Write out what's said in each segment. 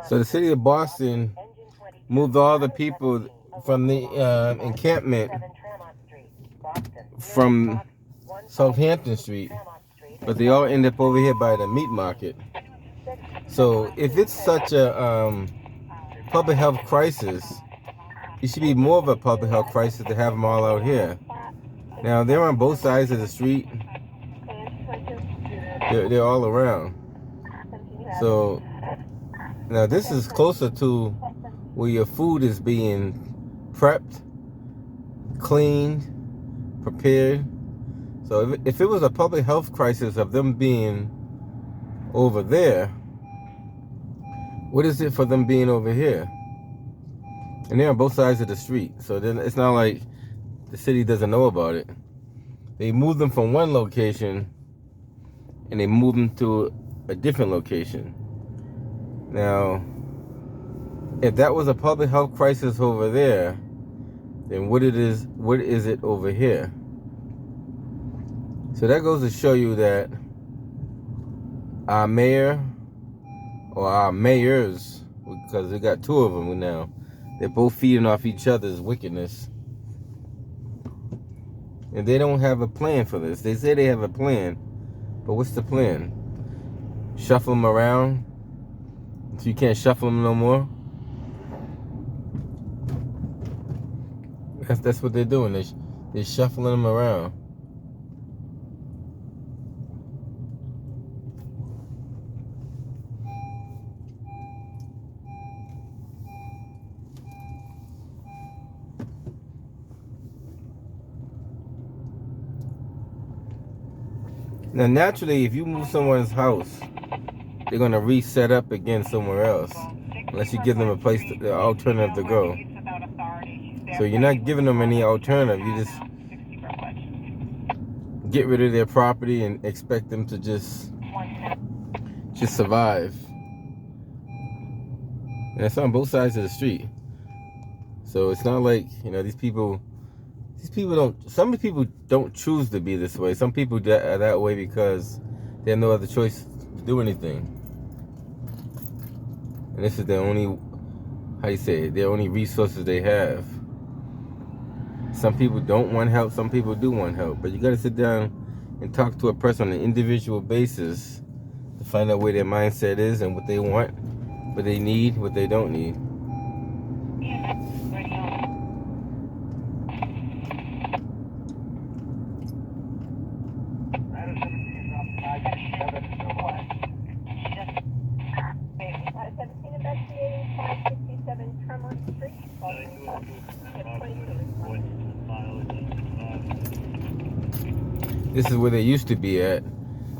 So the city of Boston moved all the people from the encampment from Southampton Street, but they all end up over here by the meat market. So if it's such a public health crisis, it should be more of a public health crisis to have them all out here. Now they're on both sides of the street. They're all around. So now this is closer to where your food is being prepped, cleaned, prepared. So if it was a public health crisis of them being over there, what is it for them being over here? And they're on both sides of the street. So then it's not like the city doesn't know about it. They moved them from one location and they moved them to a different location. Now, if that was a public health crisis over there, then what is it over here? So that goes to show you that our mayor, or our mayors, because we got two of them now, they're both feeding off each other's wickedness. And they don't have a plan for this. They say they have a plan, but what's the plan? Shuffle them around so you can't shuffle them no more? That's what they're doing. They're shuffling them around. Now, naturally, if you move someone's house, they're going to reset up again somewhere else, unless you give them a place, the alternative to go. So you're not giving them any alternative. You just get rid of their property and expect them to just survive. And it's on both sides of the street. So it's not like, these people don't, some people don't choose to be this way. Some people are that way because they have no other choice to do anything. And this is their only, their only resources they have. Some people don't want help, some people do want help. But you gotta sit down and talk to a person on an individual basis to find out where their mindset is and what they want, what they need, what they don't need. This is where they used to be at.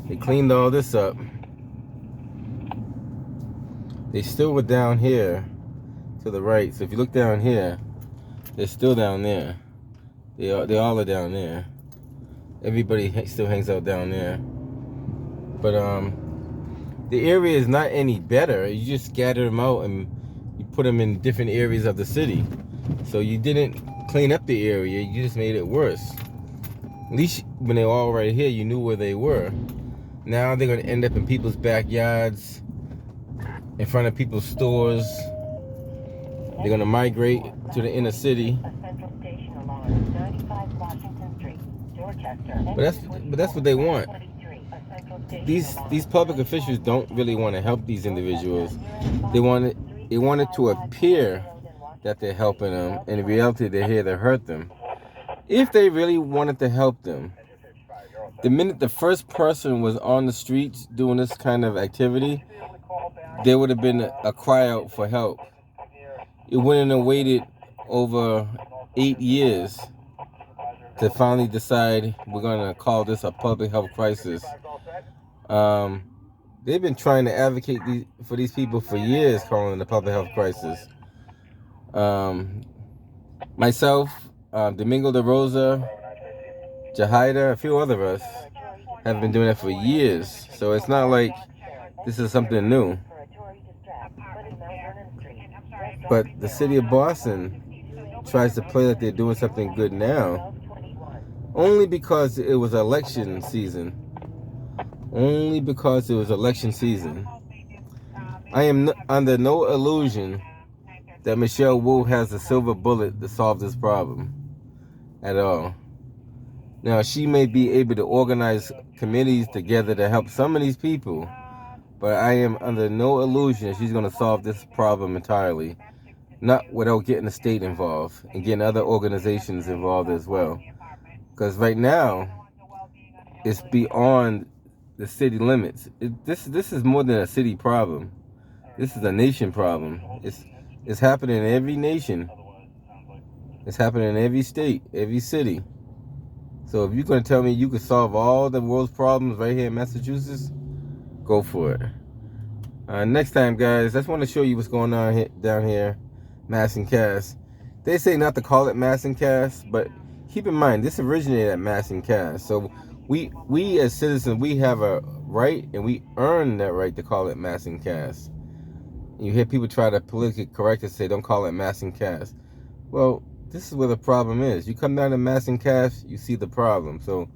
They cleaned all this up. They still were down here to the right. So if you look down here, they're still down there. They all are down there. Everybody still hangs out down there. But the area is not any better. You just scatter them out and you put them in different areas of the city. So you didn't clean up the area, you just made it worse. At least when they were all right here, you knew where they were. Now they're going to end up in people's backyards, in front of people's stores. They're going to migrate to the inner city. But that's what they want. These public officials don't really want to help these individuals. They want it to appear that they're helping them. In reality, they're here to hurt them. If they really wanted to help them, the minute the first person was on the streets doing this kind of activity, there would have been a cry out for help. It wouldn't have waited over 8 years to finally decide we're going to call this a public health crisis. They've been trying to advocate for these people for years, calling it a public health crisis. Myself, Domingo de Rosa, Jahida, a few other of us have been doing that for years. So it's not like this is something new. But the city of Boston tries to play like they're doing something good now, only because it was election season. Only because it was election season. I am under no illusion that Michelle Wu has a silver bullet to solve this problem at all. Now, she may be able to organize committees together to help some of these people, but I am under no illusion she's going to solve this problem entirely, not without getting the state involved and getting other organizations involved as well. Because right now, it's beyond the city limits. This is more than a city problem. This is a nation problem. It's happening in every nation. It's happening in every state, every city. So if you're going to tell me you could solve all the world's problems right here in Massachusetts, go for it. Next time, guys, I just want to show you what's going on down here, Mass and Cass. They say not to call it Mass and Cass, but keep in mind, this originated at Mass and Cass. So we as citizens, we have a right, and we earn that right to call it Mass and Cass. You hear people try to politically correct and say, don't call it Mass and Cass. Well, this is where the problem is. You come down to Mass and Cass, you see the problem. So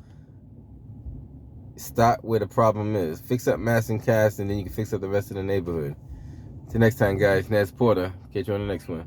stop where the problem is. Fix up Mass and Cass, and then you can fix up the rest of the neighborhood. Till next time, guys. Naz Porter. Catch you on the next one.